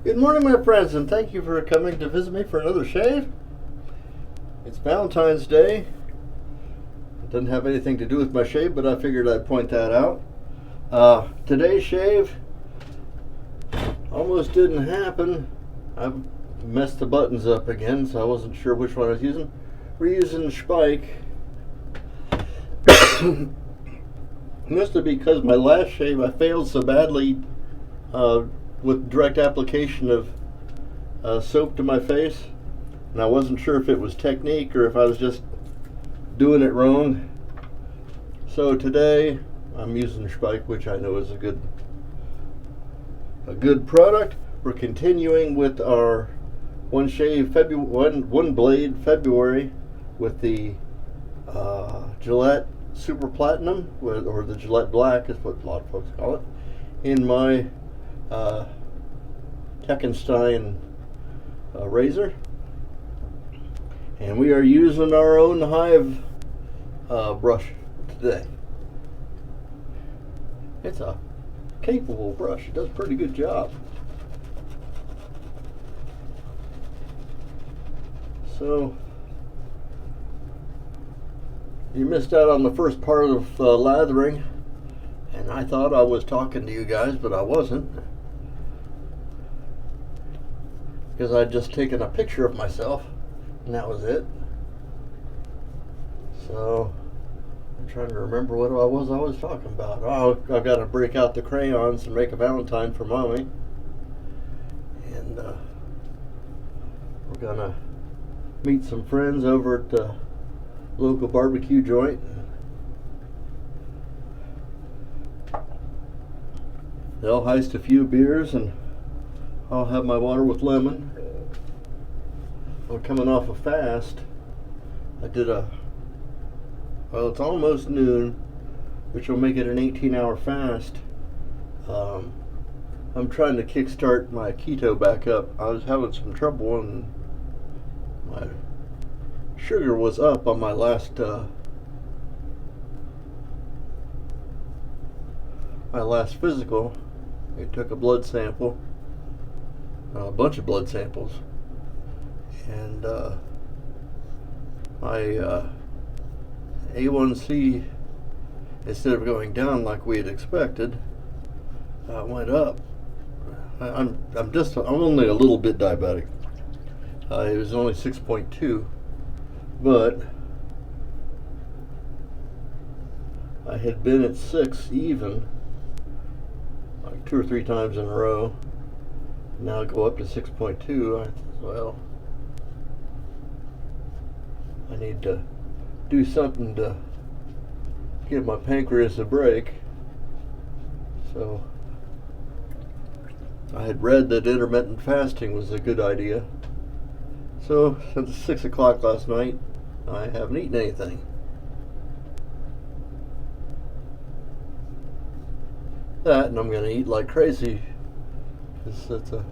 Good morning, my friends, and thank you for coming to visit me for another shave. It's Valentine's Day. It doesn't have anything to do with my shave, but I figured I'd point that out. Today's shave almost didn't happen. I messed the buttons up again, so I wasn't sure which one I was using. We're using Speick. Mostly because my last shave I failed so badly with direct application of soap to my face, and I wasn't sure if it was technique or if I was just doing it wrong. So today I'm using Speick, which I know is a good product. We're continuing with our one blade February with the Gillette Super Platinum, or the Gillette Black is what a lot of folks call it, in my Techenstein razor, and we are using our own Hive brush today. It's a capable brush. It does a pretty good job. So you missed out on the first part of lathering, and I thought I was talking to you guys, but I wasn't, because I'd just taken a picture of myself and that was it. So I'm trying to remember what I was talking about. Oh, I've got to break out the crayons and make a Valentine for Mommy, and we're gonna meet some friends over at the local barbecue joint. They'll heist a few beers and I'll have my water with lemon. I'm coming off a fast. I did it's almost noon, which will make it an 18-hour fast. I'm trying to kickstart my keto back up. I was having some trouble, and my sugar was up on my last physical. They took a blood sample, a bunch of blood samples, and my A1C, instead of going down like we had expected, went up. I'm only a little bit diabetic. It was only 6.2, but I had been at 6 even, like 2 or 3 times in a row. Now I go up to 6.2. I thought, well, I need to do something to give my pancreas a break. So I had read that intermittent fasting was a good idea. So since 6 o'clock last night, I haven't eaten anything. That, and I'm going to eat like crazy. It's a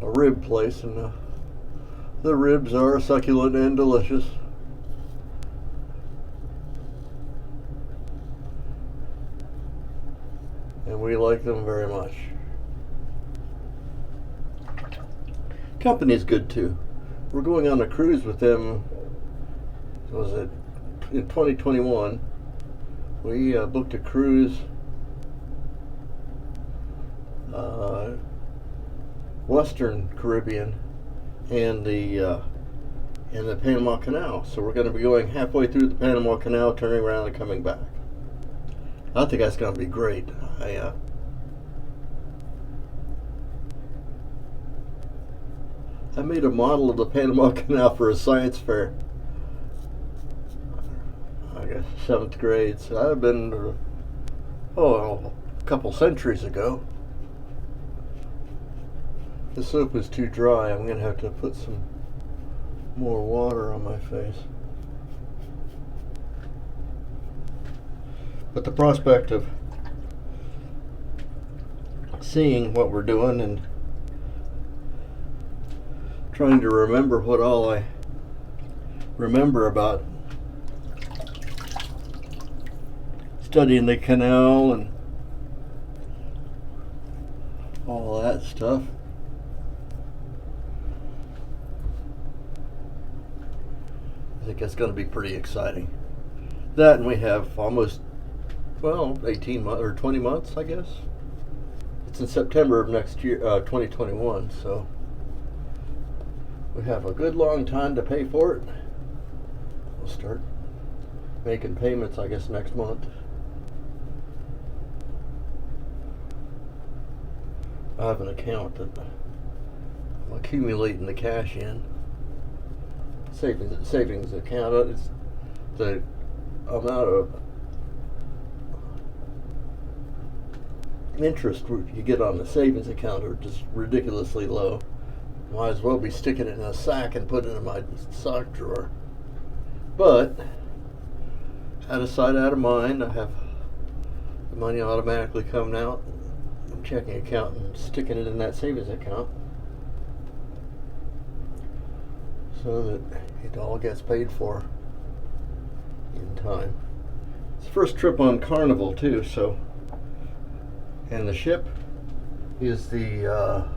rib place, and the ribs are succulent and delicious. And we like them very much. Company's good too. We're going on a cruise with them. Was it in 2021? We booked a cruise, Western Caribbean, and the Panama Canal. So we're going to be going halfway through the Panama Canal, turning around and coming back. I think that's going to be great. I made a model of the Panama Canal for a science fair. I guess 7th grade. So I've been, a couple centuries ago. The soap is too dry. I'm going to have to put some more water on my face. But the prospect of seeing what we're doing and trying to remember what all I remember about studying the canal and all that stuff I think that's going to be pretty exciting. That, and we have almost, well, 18 months or 20 months, I guess. It's in September of next year, 2021, so we have a good long time to pay for it. We'll start making payments, I guess, next month. I have an account that I'm accumulating the cash in. Savings account. It's the amount of interest you get on the savings account are just ridiculously low. Might as well be sticking it in a sack and putting it in my sock drawer. But out of sight, out of mind. I have the money automatically coming out, checking account, and sticking it in that savings account so that it all gets paid for in time. It's the first trip on Carnival too, so, and the ship is the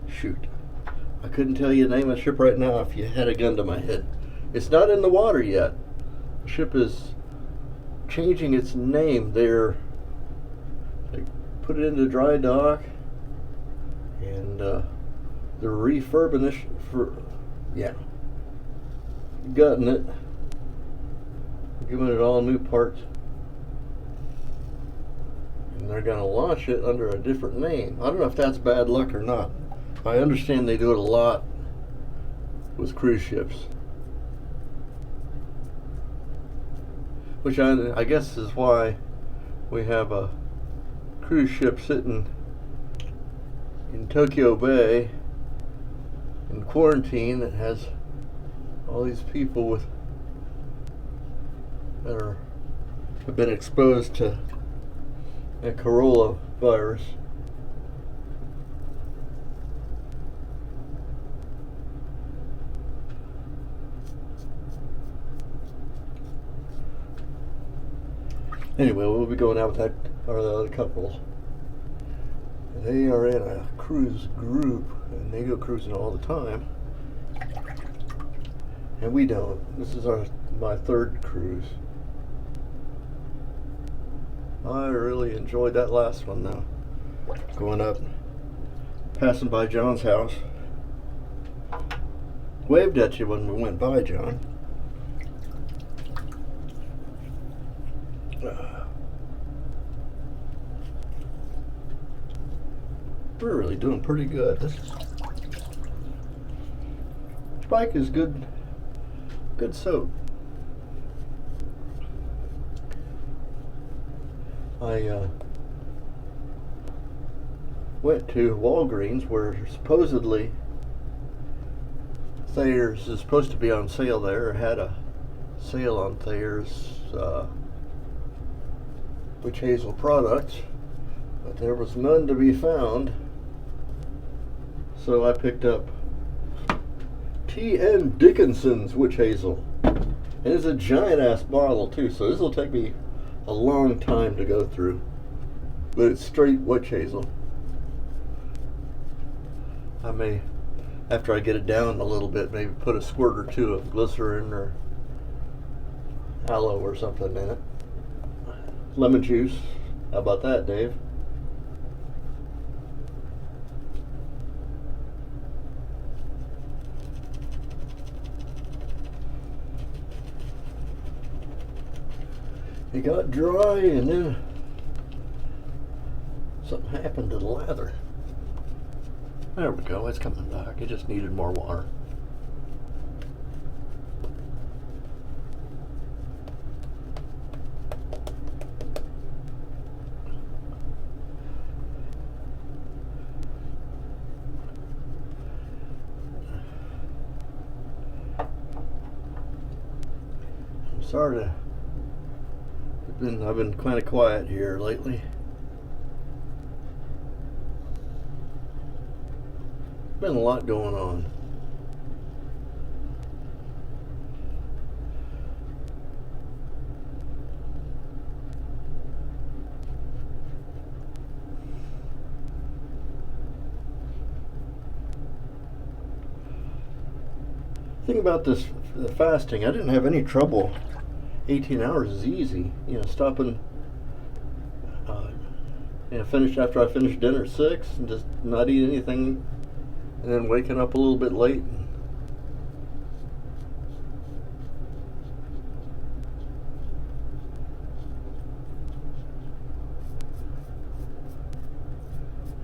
shoot, I couldn't tell you the name of the ship right now if you had a gun to my head. It's not in the water yet. The ship is changing its name. They put it into dry dock, and they're refurbing this gutting it, giving it all new parts, and they're going to launch it under a different name. I don't know if that's bad luck or not. I understand they do it a lot with cruise ships, which I guess is why we have a cruise ship sitting in Tokyo Bay in quarantine that has all these people that have been exposed to a coronavirus virus. Anyway, we'll be going out with that, or the other couple. They are in a cruise group, and they go cruising all the time, and we don't. This is my third cruise. I really enjoyed that last one though. Going up, passing by John's house. Waved at you when we went by, John. We're really doing pretty good. This Speick is good soap. I went to Walgreens where supposedly Thayer's is supposed to be on sale there, or had a sale on Thayer's witch hazel products, but there was none to be found. So I picked up T.N. Dickinson's witch hazel, and it's a giant ass bottle too, so this will take me a long time to go through, but it's straight witch hazel. I may, after I get it down a little bit, maybe put a squirt or two of glycerin or aloe or something in it. Lemon juice, how about that, Dave? It got dry, and then something happened to the lather. There we go, it's coming back. It just needed more water. I'm sorry to I've been kind of quiet here lately. Been a lot going on. thing about this fasting, I didn't have any trouble. 18 hours is easy. Stopping. Finish after I finished dinner at 6 and just not eat anything, and then waking up a little bit late.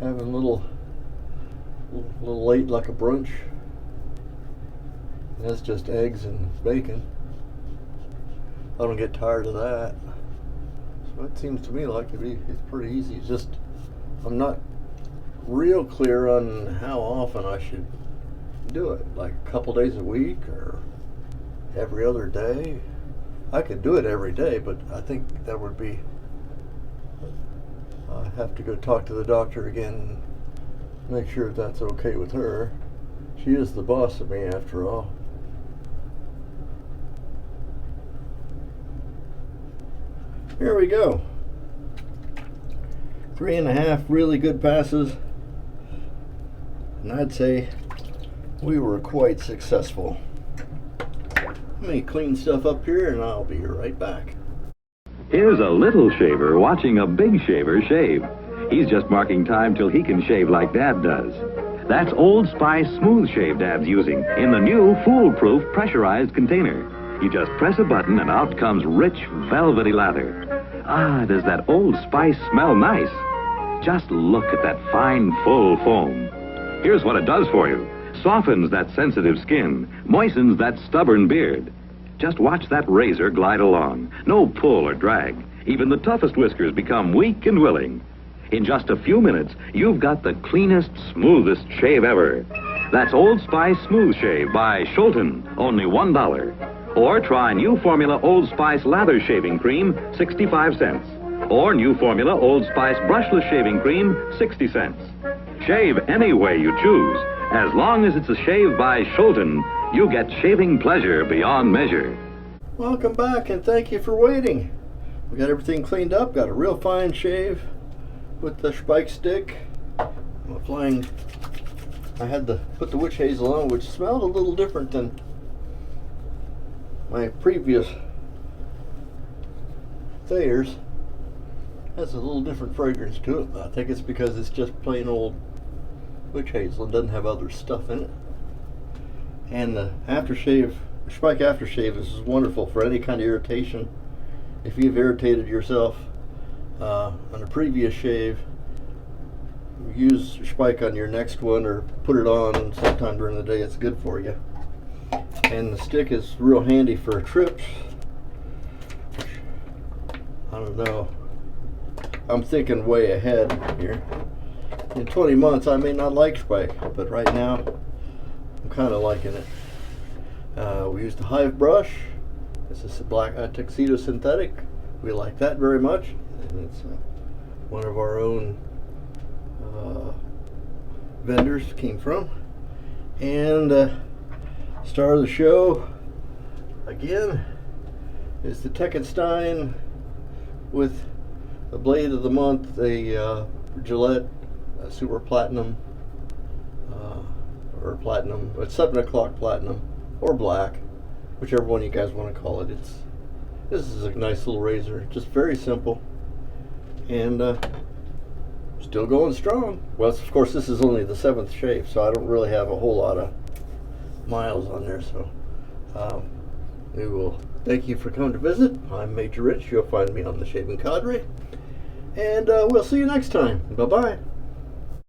Having a little late, like a brunch. And that's just eggs and bacon. I don't get tired of that. So it seems to me like it's pretty easy. It's just I'm not real clear on how often I should do it. Like a couple days a week or every other day. I could do it every day, but I think that would be. I have to go talk to the doctor again and make sure that's okay with her. She is the boss of me after all. Here we go. 3.5 really good passes. And I'd say we were quite successful. Let me clean stuff up here and I'll be right back. Here's a little shaver watching a big shaver shave. He's just marking time till he can shave like Dad does. That's Old Spice Smooth Shave Dad's using in the new foolproof pressurized container. You just press a button and out comes rich, velvety lather. Ah, does that Old Spice smell nice? Just look at that fine, full foam. Here's what it does for you. Softens that sensitive skin, moistens that stubborn beard. Just watch that razor glide along. No pull or drag. Even the toughest whiskers become weak and willing. In just a few minutes, you've got the cleanest, smoothest shave ever. That's Old Spice Smooth Shave by Schulten, only $1. Or try new formula Old Spice Lather Shaving Cream, 65 cents. Or new formula Old Spice Brushless Shaving Cream, 60 cents. Shave any way you choose. As long as it's a shave by Schulten, you get shaving pleasure beyond measure. Welcome back and thank you for waiting. We got everything cleaned up, got a real fine shave with the Speick stick. I'm applying, I had to put the witch hazel on, which smelled a little different than my previous Thayer's. Has a little different fragrance to it. I think it's because it's just plain old witch hazel and doesn't have other stuff in it. And the aftershave, Speick aftershave is wonderful for any kind of irritation. If you've irritated yourself on a previous shave, use Speick on your next one or put it on sometime during the day. It's good for you. And the stick is real handy for trips. I don't know. I'm thinking way ahead here. In 20 months I may not like Speick, but right now I'm kind of liking it. We used a hive brush. This is a black tuxedo synthetic. We like that very much. And it's one of our own vendors came from. And star of the show again is the Techenstein with the blade of the month, the Gillette Super Platinum or Platinum. It's 7 o'clock Platinum or Black, whichever one you guys want to call it. This is a nice little razor, just very simple and still going strong. Well, of course, this is only the 7th shave, so I don't really have a whole lot of miles on there. So we will thank you for coming to visit. I'm Major Rich. You'll find me on the Shaving Cadre. And we'll see you next time. Bye-bye.